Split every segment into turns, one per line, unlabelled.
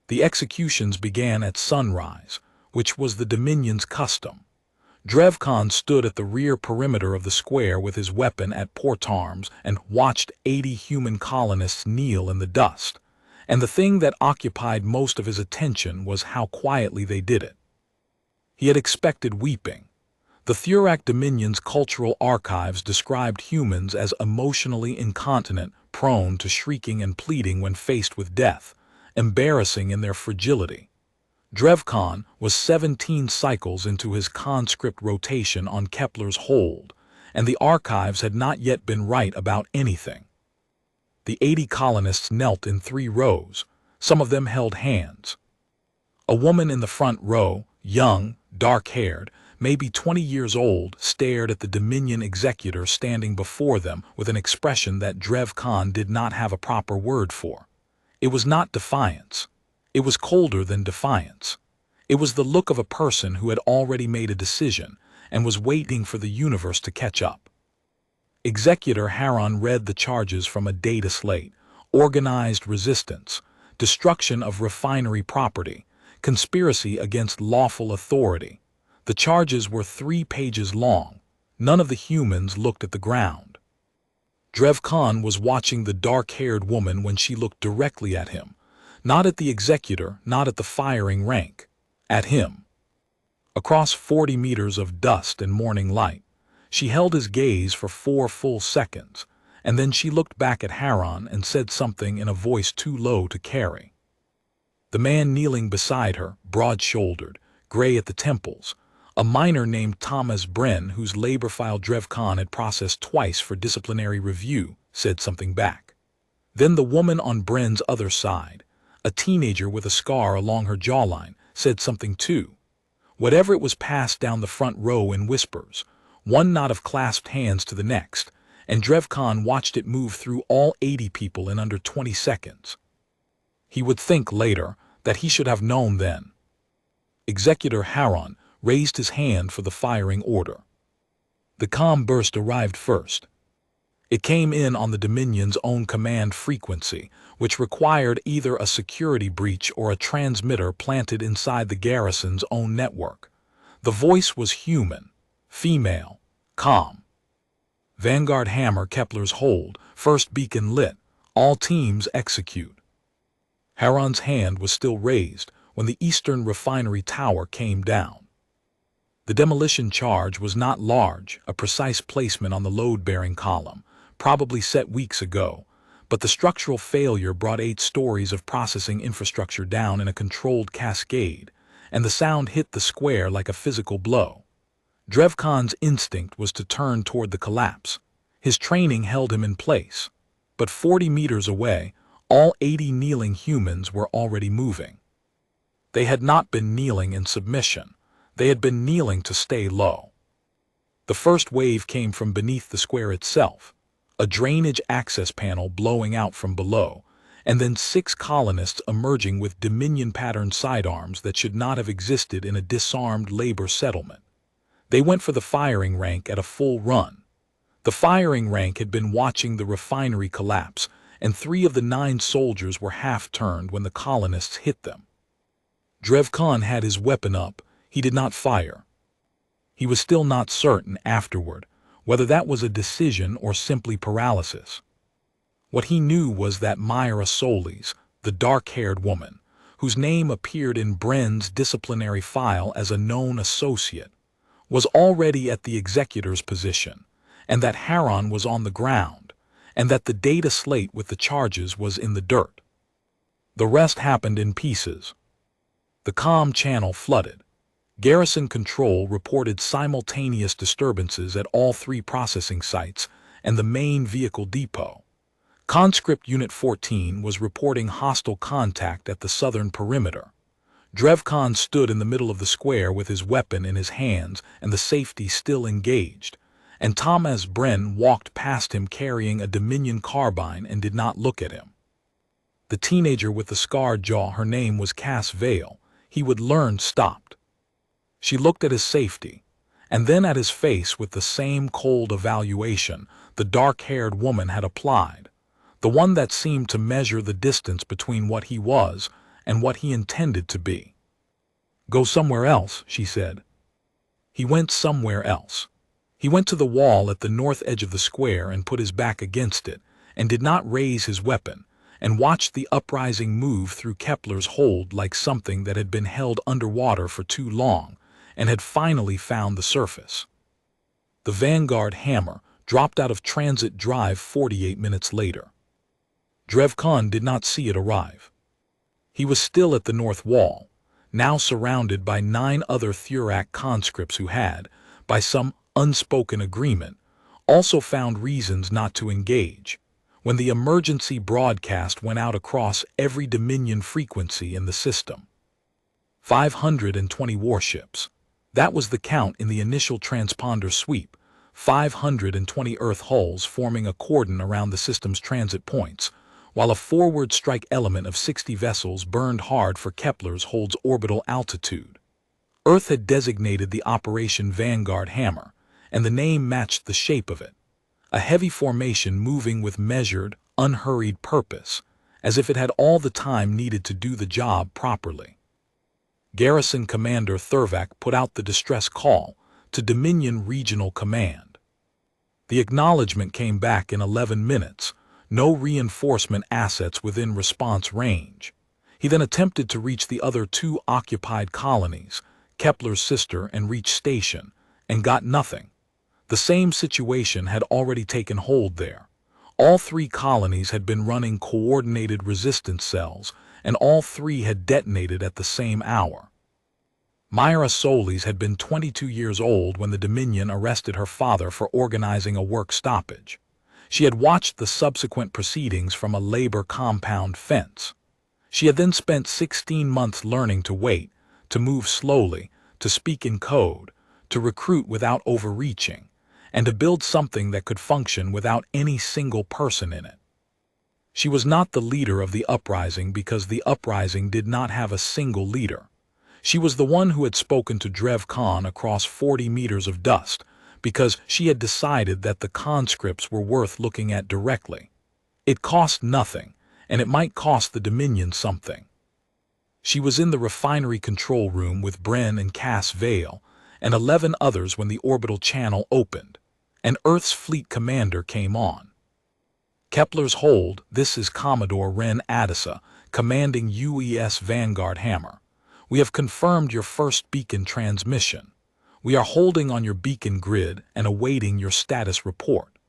The executions began at sunrise, which was the Dominion's custom. Drevkan stood at the rear perimeter of the square with his weapon at port arms and watched 80 human colonists kneel in the dust. And the thing that occupied most of his attention was how quietly they did it. He had expected weeping. The Thurak Dominion's cultural archives described humans as emotionally incontinent, prone to shrieking and pleading when faced with death, embarrassing in their fragility. Drevkan was 17 cycles into his conscript rotation on Kepler's hold, and the archives had not yet been right about anything. The 80 colonists knelt in 3 rows. Some of them held hands. A woman in the front row, young, dark-haired, maybe 20 years old, stared at the Dominion executor standing before them with an expression that Drevkan did not have a proper word for. It was not defiance. It was colder than defiance. It was the look of a person who had already made a decision and was waiting for the universe to catch up. Executor Haron read the charges from a data slate: organized resistance, destruction of refinery property, conspiracy against lawful authority. The charges were 3 pages long. None of the humans looked at the ground. Drevkan was watching the dark-haired woman when she looked directly at him. Not at the executor, not at the firing rank. At him. Across 40 meters of dust and morning light, she held his gaze for 4 full seconds, and then she looked back at Haron and said something in a voice too low to carry. The man kneeling beside her, broad-shouldered, gray at the temples, a miner named Thomas Bren, whose labor file Drevkan had processed twice for disciplinary review, said something back. Then the woman on Bren's other side, a teenager with a scar along her jawline, said something too. Whatever it was passed down the front row in whispers, one knot of clasped hands to the next, and Drevkan watched it move through all 80 people in under 20 seconds. He would think later that he should have known then. Executor Haron raised his hand for the firing order. The calm burst arrived first. It came in on the Dominion's own command frequency, which required either a security breach or a transmitter planted inside the garrison's own network. The voice was human, female, calm. Vanguard hammer Kepler's hold, first beacon lit, all teams execute. Haron's hand was still raised when the eastern refinery tower came down. The demolition charge was not large, a precise placement on the load-bearing column, probably set weeks ago, but the structural failure brought 8 stories of processing infrastructure down in a controlled cascade, and the sound hit the square like a physical blow. Drevkan's instinct was to turn toward the collapse. His training held him in place, but 40 meters away, all 80 kneeling humans were already moving. They had not been kneeling in submission. They had been kneeling to stay low. The first wave came from beneath the square itself, a drainage access panel blowing out from below, and then 6 colonists emerging with Dominion-patterned sidearms that should not have existed in a disarmed labor settlement. They went for the firing rank at a full run. The firing rank had been watching the refinery collapse, and 3 of the 9 soldiers were half-turned when the colonists hit them. Drevkan had his weapon up. He did not fire. He was still not certain afterward whether that was a decision or simply paralysis. What he knew was that Myra Solis, the dark-haired woman, whose name appeared in Bren's disciplinary file as a known associate, was already at the executor's position, and that Haron was on the ground, and that the data slate with the charges was in the dirt. The rest happened in pieces. The comm channel flooded. Garrison Control reported simultaneous disturbances at all 3 processing sites and the main vehicle depot. Conscript Unit 14 was reporting hostile contact at the southern perimeter. Drevkan stood in the middle of the square with his weapon in his hands and the safety still engaged, and Thomas Bren walked past him carrying a Dominion carbine and did not look at him. The teenager with the scarred jaw, her name was Cass Vale, he would learn, stopped. She looked at his safety, and then at his face with the same cold evaluation the dark-haired woman had applied, the one that seemed to measure the distance between what he was and what he intended to be. "Go somewhere else," she said. He went somewhere else. He went to the wall at the north edge of the square and put his back against it, and did not raise his weapon, and watched the uprising move through Kepler's hold like something that had been held underwater for too long, and had finally found the surface. The Vanguard hammer dropped out of transit drive 48 minutes later. Drev Khan did not see it arrive. He was still at the north wall, now surrounded by 9 other Thurak conscripts who had, by some unspoken agreement, also found reasons not to engage, when the emergency broadcast went out across every Dominion frequency in the system. 520 warships. That was the count in the initial transponder sweep, 520 Earth hulls forming a cordon around the system's transit points, while a forward strike element of 60 vessels burned hard for Kepler's hold's orbital altitude. Earth had designated the Operation Vanguard Hammer, and the name matched the shape of it, a heavy formation moving with measured, unhurried purpose, as if it had all the time needed to do the job properly. Garrison Commander Thurak put out the distress call to Dominion Regional Command. The acknowledgement came back in 11 minutes, no reinforcement assets within response range. He then attempted to reach the other 2 occupied colonies, Kepler's sister and Reach Station, and got nothing. The same situation had already taken hold there. All 3 colonies had been running coordinated resistance cells, and all 3 had detonated at the same hour. Myra Solis had been 22 years old when the Dominion arrested her father for organizing a work stoppage. She had watched the subsequent proceedings from a labor compound fence. She had then spent 16 months learning to wait, to move slowly, to speak in code, to recruit without overreaching, and to build something that could function without any single person in it. She was not the leader of the uprising because the uprising did not have a single leader. She was the one who had spoken to Drev Khan across 40 meters of dust, because she had decided that the conscripts were worth looking at directly. It cost nothing, and it might cost the Dominion something. She was in the refinery control room with Bren and Cass Vale, and 11 others when the orbital channel opened, and Earth's fleet commander came on. "Kepler's hold, this is Commodore Ren Adisa, commanding UES Vanguard Hammer. We have confirmed your first beacon transmission. We are holding on your beacon grid and awaiting your status report."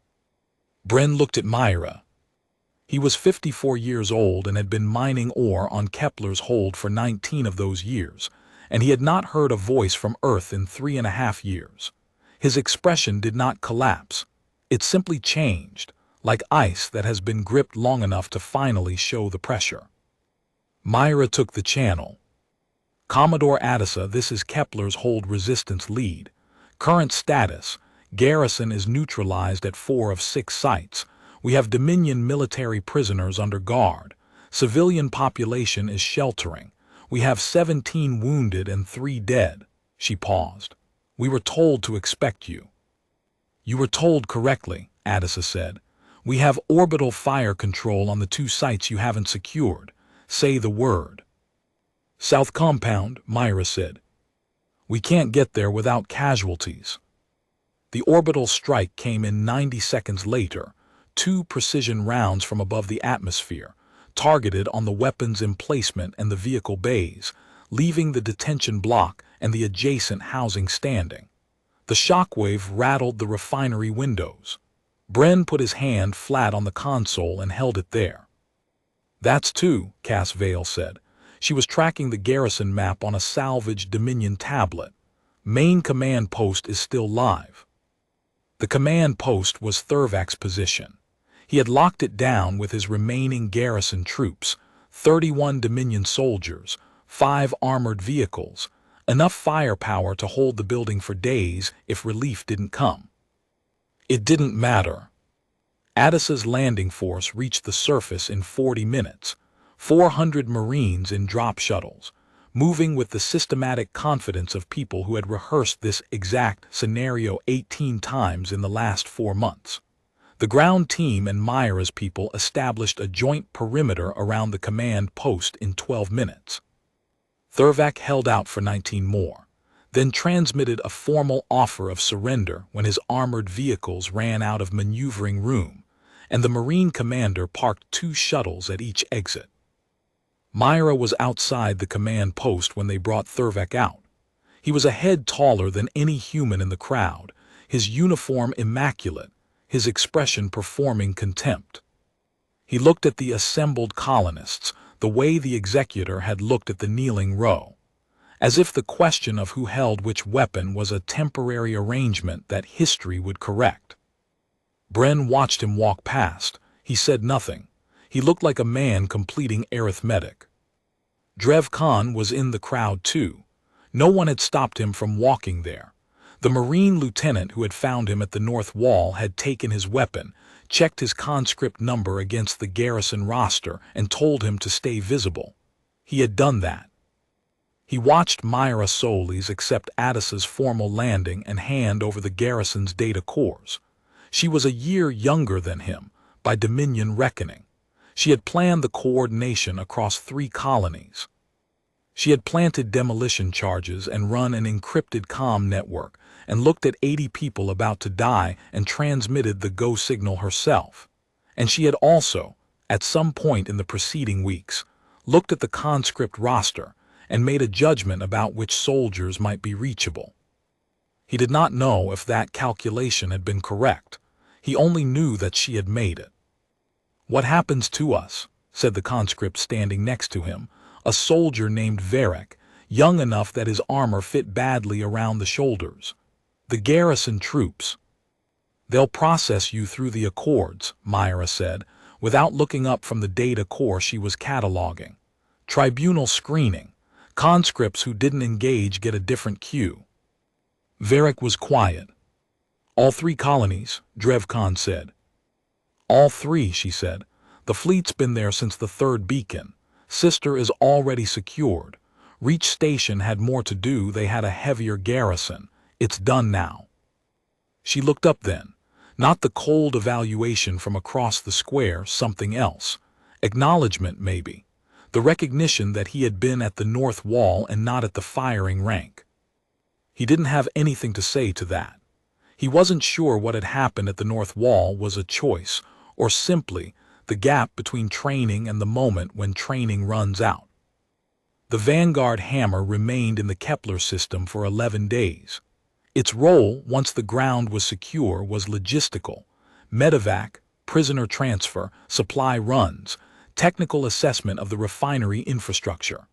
Bren looked at Myra. He was 54 years old and had been mining ore on Kepler's hold for 19 of those years, and he had not heard a voice from Earth in 3.5 years. His expression did not collapse. It simply changed, like ice that has been gripped long enough to finally show the pressure. Myra took the channel. "Commodore Adisa, this is Kepler's hold resistance lead. Current status, garrison is neutralized at 4 of 6 sites. We have Dominion military prisoners under guard. Civilian population is sheltering. We have 17 wounded and 3 dead." She paused. "We were told to expect you." "You were told correctly," Adisa said. "We have orbital fire control on the 2 sites you haven't secured. Say the word." "South Compound," Myra said. "We can't get there without casualties." The orbital strike came in 90 seconds later, 2 precision rounds from above the atmosphere, targeted on the weapons emplacement and the vehicle bays, leaving the detention block and the adjacent housing standing. The shockwave rattled the refinery windows. Bren put his hand flat on the console and held it there. "That's 2, Cass Vale said. She was tracking the garrison map on a salvaged Dominion tablet. "Main command post is still live." The command post was Thurak's position. He had locked it down with his remaining garrison troops, 31 Dominion soldiers, 5 armored vehicles, enough firepower to hold the building for days if relief didn't come. It didn't matter. Adisa's landing force reached the surface in 40 minutes, 400 Marines in drop shuttles, moving with the systematic confidence of people who had rehearsed this exact scenario 18 times in the last 4 months. The ground team and Myra's people established a joint perimeter around the command post in 12 minutes. Thurak held out for 19 more, then transmitted a formal offer of surrender when his armored vehicles ran out of maneuvering room, and the Marine commander parked 2 shuttles at each exit. Myra was outside the command post when they brought Thurak out. He was a head taller than any human in the crowd, his uniform immaculate, his expression performing contempt. He looked at the assembled colonists the way the executor had looked at the kneeling row, as if the question of who held which weapon was a temporary arrangement that history would correct. Bren watched him walk past. He said nothing. He looked like a man completing arithmetic. Drev Khan was in the crowd too. No one had stopped him from walking there. The Marine lieutenant who had found him at the north wall had taken his weapon, checked his conscript number against the garrison roster, and told him to stay visible. He had done that. He watched Myra Solis accept Addis's formal landing and hand over the garrison's data cores. She was a year younger than him, by Dominion reckoning. She had planned the coordination across 3 colonies. She had planted demolition charges and run an encrypted comm network, and looked at 80 people about to die and transmitted the go signal herself. And she had also, at some point in the preceding weeks, looked at the conscript roster and made a judgment about which soldiers might be reachable. He did not know if that calculation had been correct. He only knew that she had made it. "What happens to us?" said the conscript standing next to him, a soldier named Varek, young enough that his armor fit badly around the shoulders. "The garrison troops." "They'll process you through the Accords," Myra said, without looking up from the data core she was cataloging. "Tribunal screening. Conscripts who didn't engage get a different cue." Varek was quiet. "All 3 colonies," Drev Khan said. "All 3, she said. "The fleet's been there since the 3rd beacon. Sister is already secured. Reach Station had more to do, they had a heavier garrison. It's done now." She looked up then. Not the cold evaluation from across the square, something else. Acknowledgement, maybe. The recognition that he had been at the north wall and not at the firing rank. He didn't have anything to say to that. He wasn't sure what had happened at the north wall was a choice, or simply the gap between training and the moment when training runs out. The Vanguard hammer remained in the Kepler system for 11 days. Its role, once the ground was secure, was logistical: medevac, prisoner transfer, supply runs, technical assessment of the refinery infrastructure.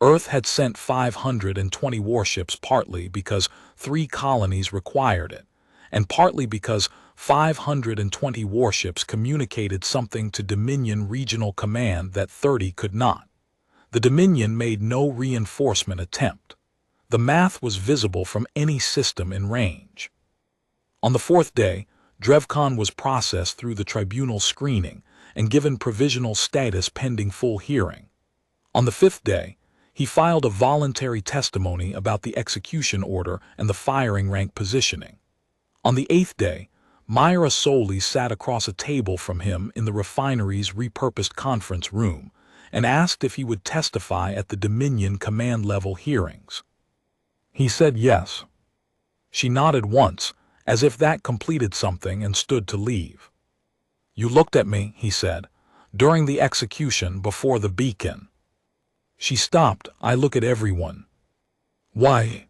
Earth had sent 520 warships partly because 3 colonies required it, and partly because 520 warships communicated something to Dominion Regional Command that 30 could not. The Dominion made no reinforcement attempt. The math was visible from any system in range. On the 4th day, Drev Khan was processed through the tribunal screening and given provisional status pending full hearing. On the 5th day, he filed a voluntary testimony about the execution order and the firing rank positioning. On the 8th day, Myra Solis sat across a table from him in the refinery's repurposed conference room and asked if he would testify at the Dominion command-level hearings. He said yes. She nodded once, as if that completed something, and stood to leave. "You looked at me," he said, "during the execution before the beacon." She stopped. "I look at everyone." "Why?"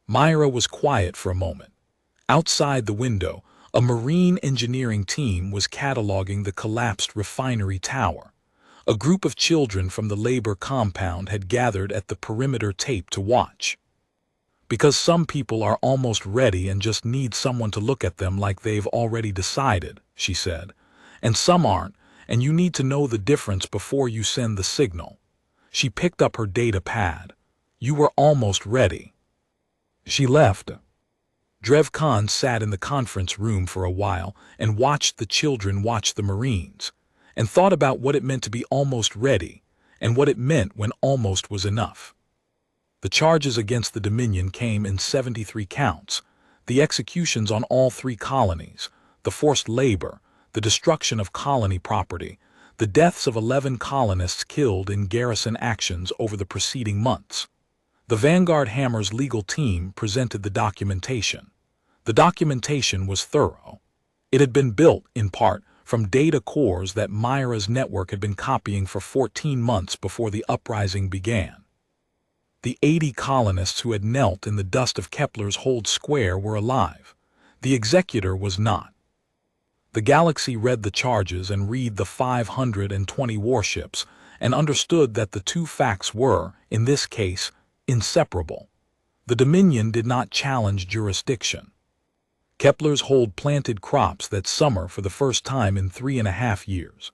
Myra was quiet for a moment. Outside the window, a marine engineering team was cataloging the collapsed refinery tower. A group of children from the labor compound had gathered at the perimeter tape to watch. "Because some people are almost ready and just need someone to look at them like they've already decided," she said. "And some aren't, and you need to know the difference before you send the signal." She picked up her data pad. "You were almost ready." She left. Drev Khan sat in the conference room for a while and watched the children watch the Marines, and thought about what it meant to be almost ready and what it meant when almost was enough. The charges against the Dominion came in 73 counts, the executions on all 3 colonies, the forced labor, the destruction of colony property, the deaths of 11 colonists killed in garrison actions over the preceding months. The Vanguard Hammer's legal team presented the documentation. The documentation was thorough. It had been built, in part, from data cores that Myra's network had been copying for 14 months before the uprising began. The 80 colonists who had knelt in the dust of Kepler's Hold Square were alive. The executor was not. The Galaxy read the charges and read the 520 warships and understood that the two facts were, in this case, inseparable. The Dominion did not challenge jurisdiction. Kepler's Hold planted crops that summer for the first time in 3.5 years.